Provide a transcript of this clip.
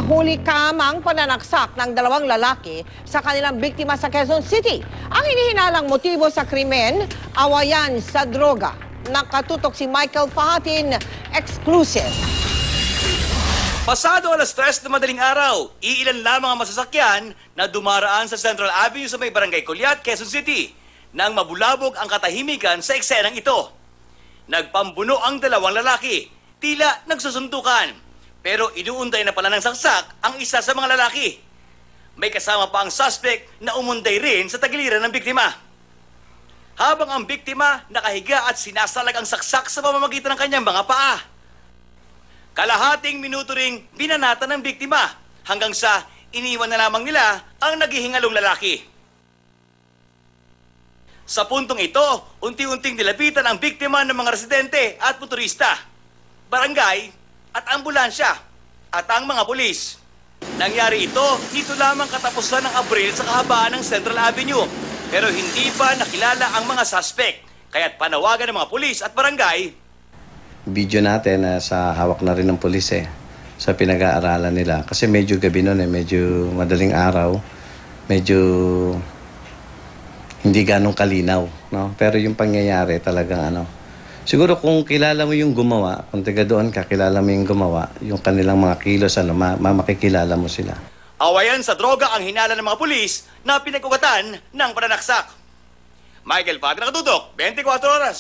Nahuli kamang pananaksak ng dalawang lalaki sa kanilang biktima sa Quezon City. Ang hinihinalang motibo sa krimen, awayan sa droga. Nakatutok si Michael Fahatin, exclusive. Pasado alas 3 na madaling araw, iilan lamang ang masasakyan na dumaraan sa Central Avenue sa may Barangay Colyat, Quezon City, nang mabulabog ang katahimikan sa eksenang ito. Nagpambuno ang dalawang lalaki, tila nagsusuntukan. Pero inuunday na pala ng saksak ang isa sa mga lalaki. May kasama pa ang suspect na umunday rin sa tagiliran ng biktima. Habang ang biktima nakahiga at sinasalag ang saksak sa pamamagitan ng kanyang mga paa. Kalahating minuto ring binanata ng biktima hanggang sa iniwan na lamang nila ang naghihingalong lalaki. Sa puntong ito, unti-unting nilapitan ang biktima ng mga residente at motorista, barangay at ambulansya at ang mga pulis. Nangyari ito dito lamang katapusan ng Abril sa kahabaan ng Central Avenue. Pero hindi pa nakilala ang mga suspect. Kaya't panawagan ng mga pulis at barangay. Video natin sa hawak na rin ng pulis sa pinag-aaralan nila. Kasi medyo gabi nun medyo madaling araw. Medyo hindi ganong kalinaw. No? Pero yung pangyayari talagang siguro kung kilala mo yung gumawa, kung taga doon ka, kilala mo yung gumawa, yung kanilang mga kilos, makikilala mo sila. Awayan sa droga ang hinala ng mga pulis na pinag-ugatan ng pananaksak. Michael Fahatin, nakatutok, 24 oras.